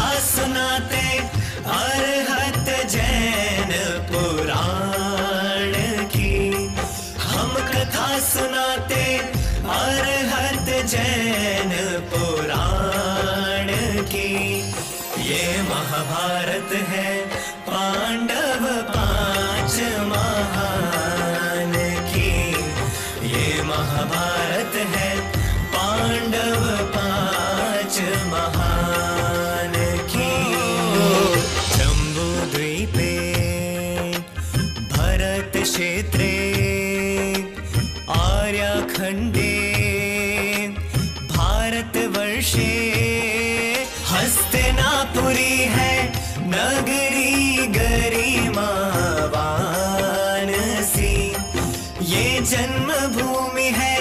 कथा सुनाते अरहत जैन पुराण की। हम कथा सुनाते अरहत जैन पुराण की। ये महाभारत है पांडव पांच महान की। ये महाभारत है पांडव पांच महान की। जम्बू द्वीपे भरत क्षेत्रे आर्यखंडे भारतवर्षे हस्तिनापुरी है नगरी गरिमावान सी। ये जन्मभूमि है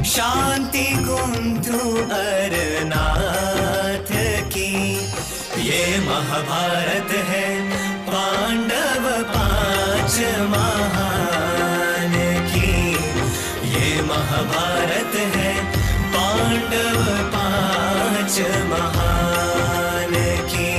शांति कुंतु अरनाथ की। ये महाभारत है पांडव पांच महान की। ये महाभारत है पांडव पांच महान की।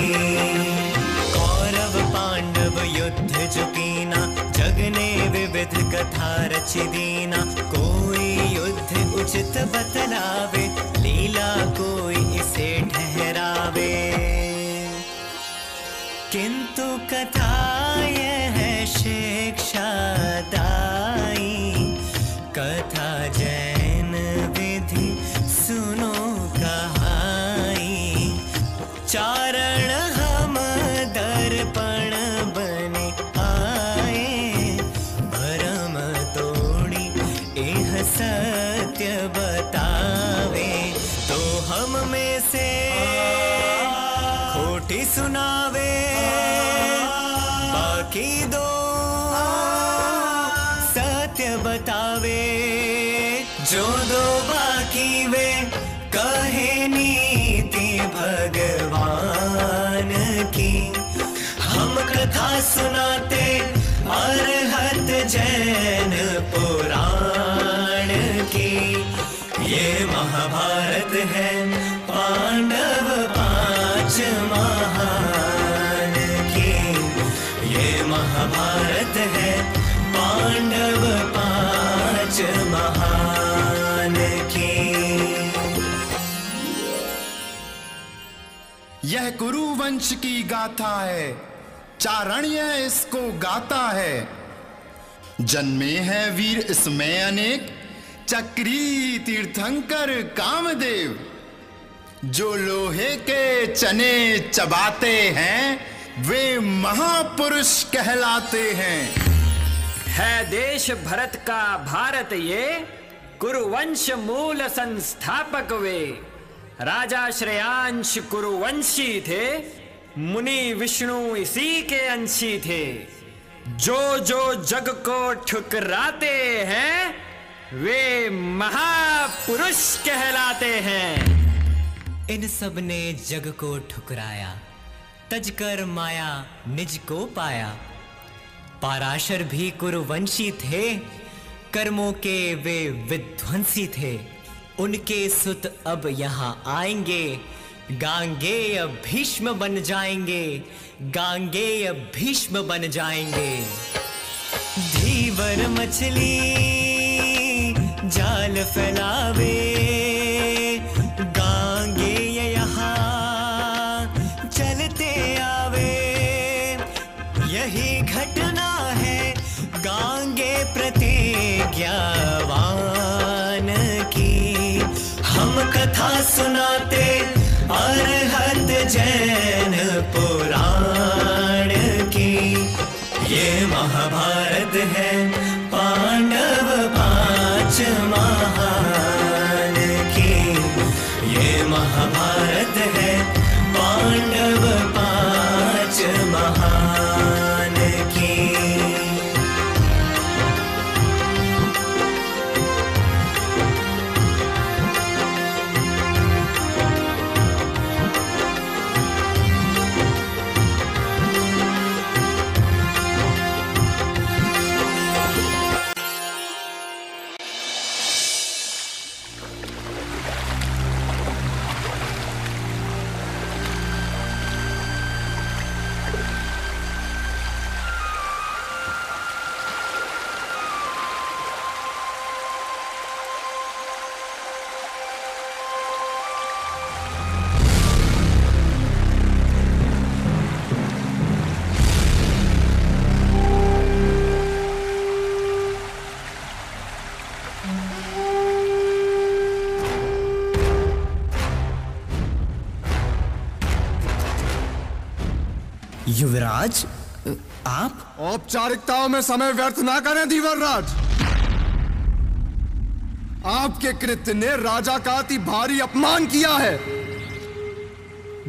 कौरव पांडव युद्ध जो कीना जग ने विविध कथा रची दीना। कोई युद्ध उचित बतलावे लीला कोई इसे ठहरावे। किंतु कथा यह है शिक्षादायी। कथा जैन विधि सुनो कहाई। चारण हम दर्पण बने आए। भरम तोड़ी एह सत्य बतावे। तो हम में से खोटी सुनावे बाकी दो सत्य बतावे। जो दो बाकी वे कहे नीति भगवान की। हम कथा सुनाते अरहत जैन पुराण की। ये महाभारत है पांडव पांच महान की। ये महाभारत है पांडव पांच महान की। यह कुरुवंश की गाथा है, चारण्य इसको गाता है। जन्मे हैं वीर इसमें अनेक, चक्री तीर्थंकर कामदेव। जो लोहे के चने चबाते हैं वे महापुरुष कहलाते हैं। है देश भरत का भारत ये, कुरुवंश मूल संस्थापक वे। राजा श्रेयांश कुरुवंशी थे, मुनि विष्णु इसी के अंशी थे। जो जो जग को ठुकराते हैं वे महापुरुष कहलाते हैं। इन सब ने जग को ठुकराया, तजकर माया निज को पाया। पराशर भी कुरुवंशी थे, कर्मों के वे विध्वंसी थे। उनके सुत अब यहाँ आएंगे, गांगेय भीष्म बन जाएंगे। गांगेय भीष्म बन जाएंगे। धीवर मछली जाल फैलावे, गांगेय यहाँ चलते आवे। यही घटना है गांगे प्रतिज्ञावान की। हम कथा सुनाते अरहत जैन पुराण की। ये महाभारत है पांडव पांच महान की। ये महाभारत है पांडव पांच महान की। युवराज, आप? औपचारिकताओं में समय व्यर्थ ना करें धीवरराज। आपके कृत्य ने राजा का अति भारी अपमान किया है।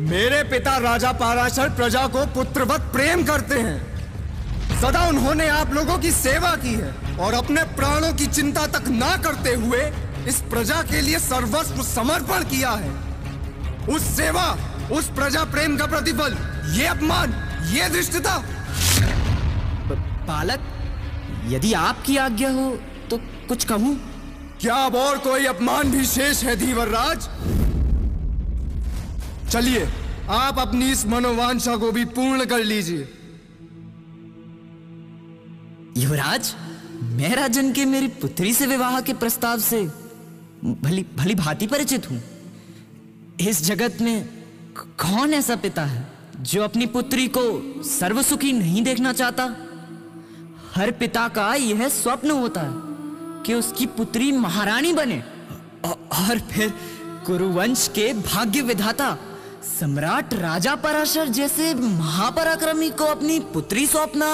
मेरे पिता राजा पाराशर प्रजा को पुत्रवत प्रेम करते हैं। सदा उन्होंने आप लोगों की सेवा की है और अपने प्राणों की चिंता तक ना करते हुए इस प्रजा के लिए सर्वस्व समर्पण किया है। उस सेवा, उस प्रजा प्रेम का प्रतिफल ये अपमान, ये धृष्टता। बालक, यदि आपकी आज्ञा हो तो कुछ कहूं? क्या अब और कोई अपमान भी शेष है धीवरराज? चलिए, आप अपनी इस मनोवांछा को भी पूर्ण कर लीजिए। युवराज, मैं राजन के मेरी पुत्री से विवाह के प्रस्ताव से भली भांति परिचित हूं। इस जगत में कौन ऐसा पिता है जो अपनी पुत्री को सर्वसुखी नहीं देखना चाहता? हर पिता का यह स्वप्न होता है कि उसकी पुत्री महारानी बने, और फिर कुरुवंश के भाग्य विधाता सम्राट राजा पराशर जैसे महापराक्रमी को अपनी पुत्री सौंपना,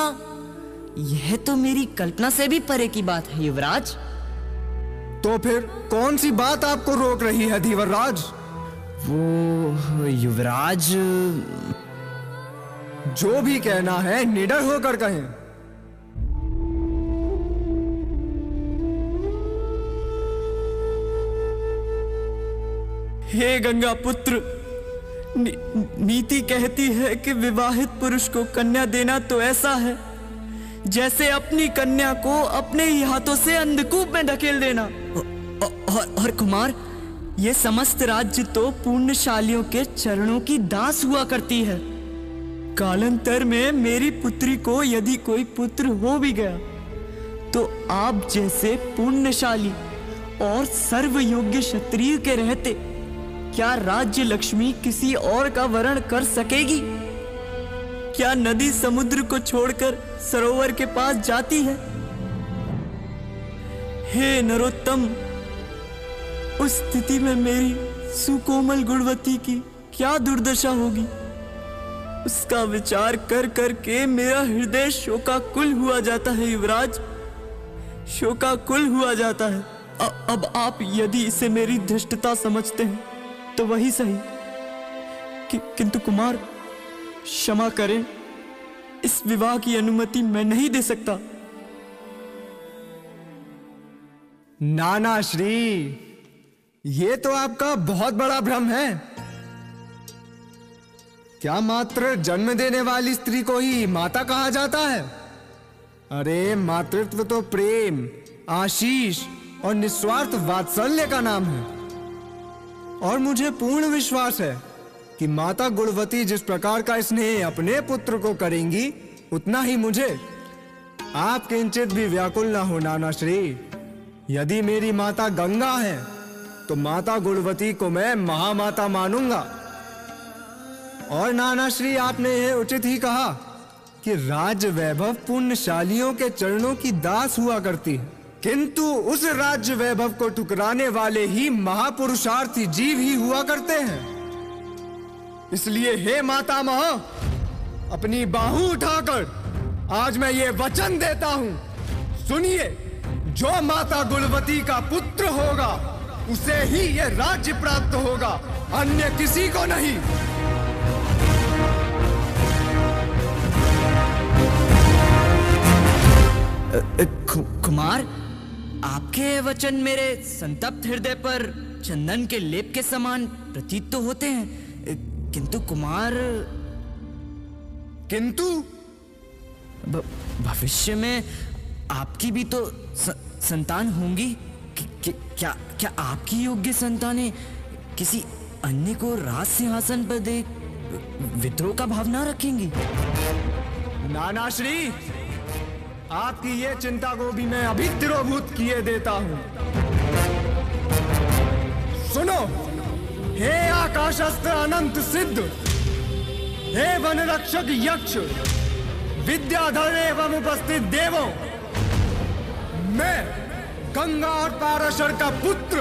यह तो मेरी कल्पना से भी परे की बात है युवराज। तो फिर कौन सी बात आपको रोक रही है धीवरराज? वो युवराज, जो भी कहना है निडर होकर कहें। हे गंगा पुत्र, नीति कहती है कि विवाहित पुरुष को कन्या देना तो ऐसा है जैसे अपनी कन्या को अपने ही हाथों से अंधकूप में धकेल देना। और कुमार, ये समस्त राज्य तो पुण्यशालियों के चरणों की दास हुआ करती है। कालांतर में मेरी पुत्री को यदि कोई पुत्र हो भी गया तो आप जैसे पुण्यशाली और सर्वयोग्य क्षत्रिय के रहते क्या राज्य लक्ष्मी किसी और का वरण कर सकेगी? क्या नदी समुद्र को छोड़कर सरोवर के पास जाती है? हे नरोत्तम, उस स्थिति में मेरी सुकोमल गुणवती की क्या दुर्दशा होगी? उसका विचार कर करके मेरा हृदय शोकाकुल हुआ जाता है युवराज, शोकाकुल हुआ जाता है। अब आप यदि इसे मेरी धृष्टता समझते हैं तो वही सही, किंतु कुमार क्षमा करें, इस विवाह की अनुमति मैं नहीं दे सकता। नाना श्री, ये तो आपका बहुत बड़ा भ्रम है। क्या मात्र जन्म देने वाली स्त्री को ही माता कहा जाता है? अरे मातृत्व तो प्रेम, आशीष और निस्वार्थ वात्सल्य का नाम है। और मुझे पूर्ण विश्वास है कि माता गुणवती जिस प्रकार का स्नेह अपने पुत्र को करेंगी, उतना ही मुझे। आप किंचित भी व्याकुल ना हो नाना श्री। यदि मेरी माता गंगा है तो माता गुणवती को मैं महामाता मानूंगा। और नाना श्री, आपने यह उचित ही कहा कि राज्य वैभव पुण्यशालियों के चरणों की दास हुआ करती है, किंतु उस राज्य वैभव को ठुकराने वाले ही महापुरुषार्थी जीव ही हुआ करते हैं। इसलिए हे माता महा, अपनी बाहू उठाकर आज मैं ये वचन देता हूं, सुनिए, जो माता गुणवती का पुत्र होगा उसे ही ये राज्य प्राप्त होगा, अन्य किसी को नहीं। कुमार, आपके वचन मेरे संतप्त हृदय पर चंदन के लेप के समान प्रतीत तो होते हैं, किंतु कुमार, किंतु भविष्य में आपकी भी तो संतान होंगी। क्या आपकी योग्य संतानें किसी अन्य को राज सिंहासन पर देख विद्रोह का भावना रखेंगी? नाना श्री, आपकी ये चिंता को भी मैं अभी तिरोभूत किए देता हूं। सुनो, हे आकाशस्त्र अनंत सिद्ध, हे वन रक्षक यक्ष, विद्याधर एवं उपस्थित देवों, मैं गंगा और पाराशर का पुत्र,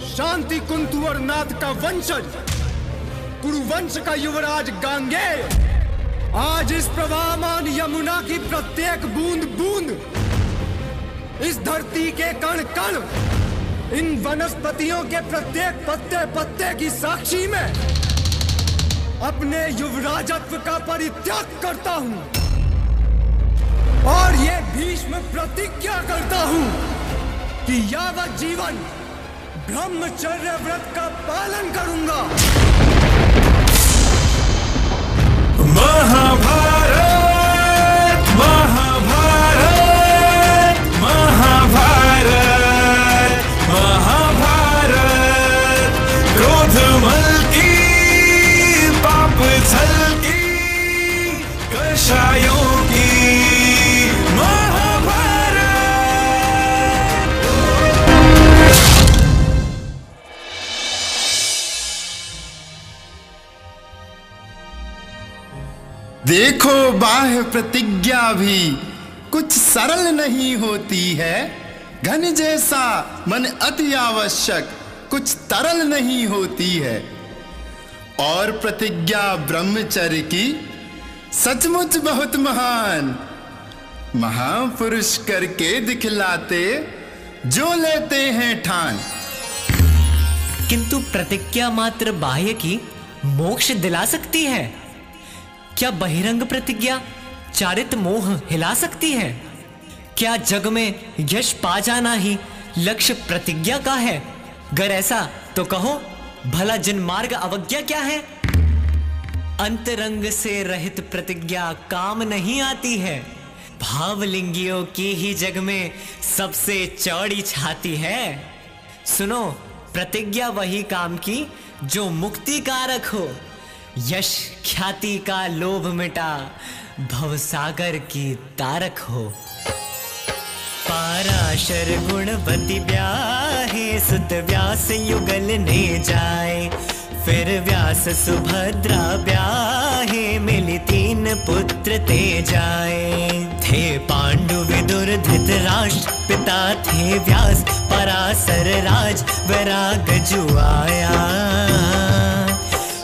शांति कुंतु और नाथ का वंशज, कुरुवंश का युवराज गांगेय, आज इस प्रवाहमान यमुना की प्रत्येक बूंद बूंद, इस धरती के कण कण, इन वनस्पतियों के प्रत्येक पत्ते पत्ते की साक्षी में अपने युवराजत्व का परित्याग करता हूं और ये भीष्म प्रतिज्ञा करता हूं कि यावत जीवन ब्रह्मचर्य व्रत का पालन करूंगा। महाभारत महाभारत महाभारत महाभारत, क्रोधमल की पाप छल की कषायों की देखो बाह्य प्रतिज्ञा भी कुछ सरल नहीं होती है, घन जैसा मन अति आवश्यक कुछ तरल नहीं होती है। और प्रतिज्ञा ब्रह्मचर्य की सचमुच बहुत महान, महापुरुष करके दिखलाते जो लेते हैं ठान। किंतु प्रतिज्ञा मात्र बाह्य की मोक्ष दिला सकती है? क्या बहिरंग प्रतिज्ञा चारित मोह हिला सकती है? क्या जग में यश पा जाना ही लक्ष्य प्रतिज्ञा का है? अगर ऐसा तो कहो भला जिन मार्ग अवज्ञा क्या है? अंतरंग से रहित प्रतिज्ञा काम नहीं आती है, भावलिंगियों की ही जग में सबसे चौड़ी छाती है। सुनो, प्रतिज्ञा वही काम की जो मुक्ति कारक हो, यश ख्याति का लोभ मिटा भवसागर की तारक हो। पाराशर गुणवती ब्याहे सुत व्यास युगल ने जाए, फिर व्यास सुभद्रा ब्याहे मिली तीन पुत्र ते जाए। थे पांडु विदुर धृतराष्ट्र पिता थे व्यास, पराशर राज वैराग जुआया।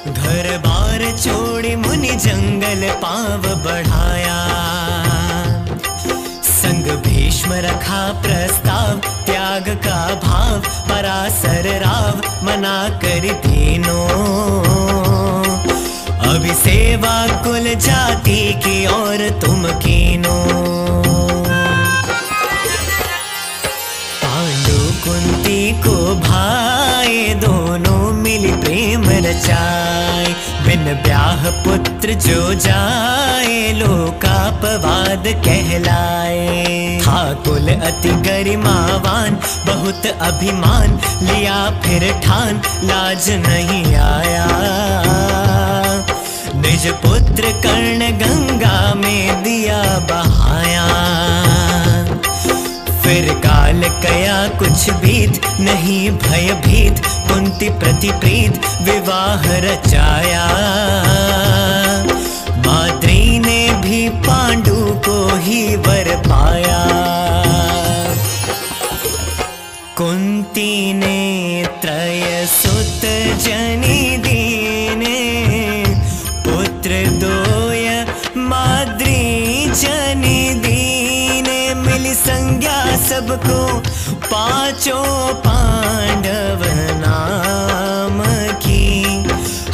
घर बार छोड़ी मुनि जंगल पाव बढ़ाया, संग भीष्म रखा प्रस्ताव त्याग का भाव। पराशर राव मना कर तीनों, अभी सेवा कुल जाति की और तुम कीनो। पांडु कुंती को भाई दोनों मिली प्रेम रचाए, बिन ब्याह पुत्र जो जाए लोकापवाद कहलाए। था कुल अति गरिमावान बहुत अभिमान, लिया फिर ठान लाज नहीं आया। निज पुत्र कर्ण गंगा में दिया बहाया, फिर काल कया कुछ बीत नहीं भयभीत। कुंती प्रति प्रीत विवाह रचाया, माद्री ने भी पांडु को ही वर पाया। कुंती ने त्रय सुत जनि दीने, पुत्र दोय माद्री जनि दीने। मिली संज्ञा सबको पांचों पांडव नाम की,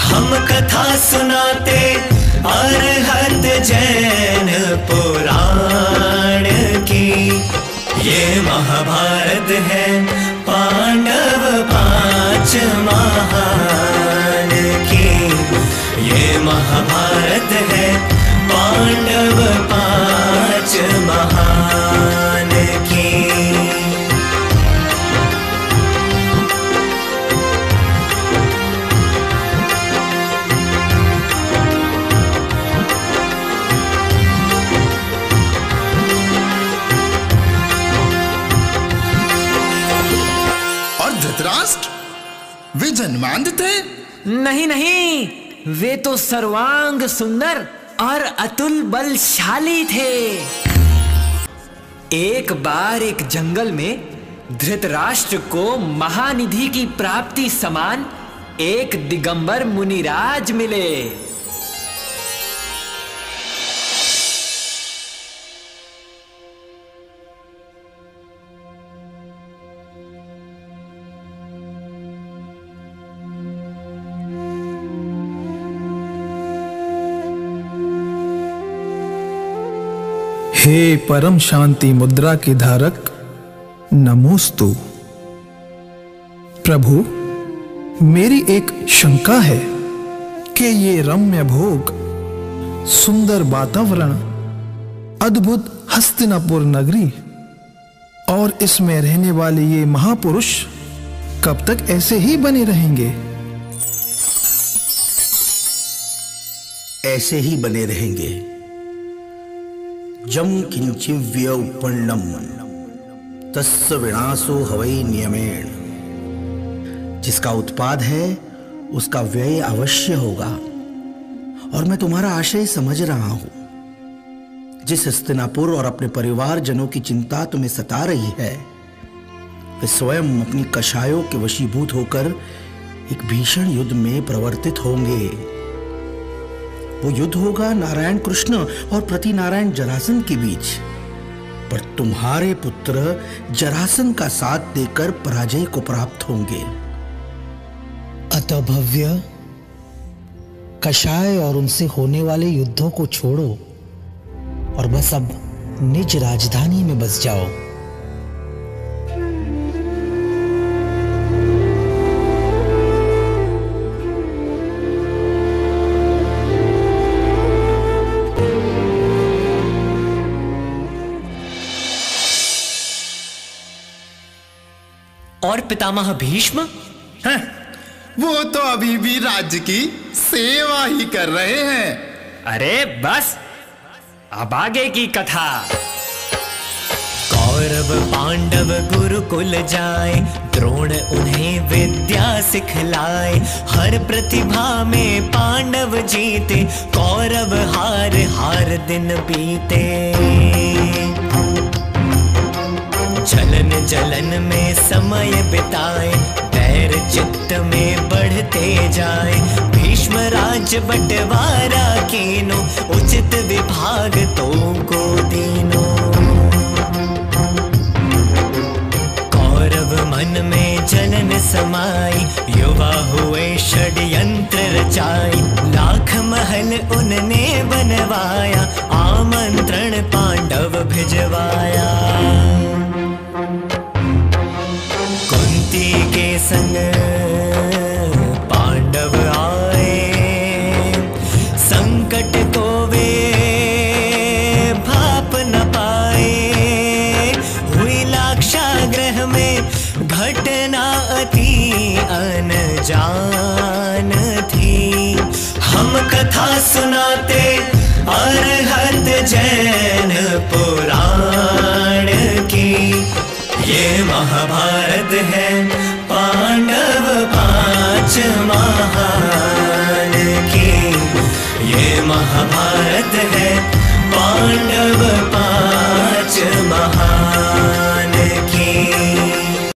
हम कथा सुनाते अरहत जैन पुराण की। ये महाभारत है पांडव पांच महान की, ये महाभारत है पांडव पांच महान की। धृतराष्ट्र वे जन्मांध थे? नहीं नहीं, वे तो सर्वांग सुंदर और अतुल बलशाली थे। एक बार एक जंगल में धृतराष्ट्र को महानिधि की प्राप्ति समान एक दिगंबर मुनिराज मिले। हे परम शांति मुद्रा के धारक, नमोस्तु। प्रभु, मेरी एक शंका है कि ये रम्य भोग, सुंदर वातावरण, अद्भुत हस्तिनापुर नगरी और इसमें रहने वाले ये महापुरुष कब तक ऐसे ही बने रहेंगे? ऐसे ही बने रहेंगे। जम किंचिव्य उपन्नम तस्य विनाशो हवै नियमेण। जिसका उत्पाद है उसका व्यय अवश्य होगा। और मैं तुम्हारा आशय समझ रहा हूं। जिस हस्तिनापुर और अपने परिवार जनों की चिंता तुम्हें सता रही है, वे स्वयं अपनी कषायों के वशीभूत होकर एक भीषण युद्ध में प्रवर्तित होंगे। वो युद्ध होगा नारायण कृष्ण और प्रति नारायण जरासंध के बीच। पर तुम्हारे पुत्र जरासंध का साथ देकर पराजय को प्राप्त होंगे। अतः भव्य, कषाय और उनसे होने वाले युद्धों को छोड़ो और बस अब निज राजधानी में बस जाओ। और पितामह भीष्म? वो तो अभी भी राज्य की सेवा ही कर रहे हैं। अरे बस, अब आगे की कथा। कौरव पांडव गुरुकुल जाए, द्रोण उन्हें विद्या सिखलाए। हर प्रतिभा में पांडव जीते, कौरव हार हार दिन बीते। छलन जलन में समय बिताए, बैर चित्त में बढ़ते जाए। भीष्म राज बंटवारा कीनो, उचित विभाग तो को दीनो। कौरव मन में जलन समाई, युवा हुए षड्यंत्र रचाई। लाख महल उनने बनवाया, आमंत्रण पांडव भिजवाया। कुंती के संग पांडव आए, संकट को वे भाप न पाए। हुई लाक्षागृह में घटना अति अनजान थी। हम कथा सुनाते अरहत जैन पुराण की, ये महाभारत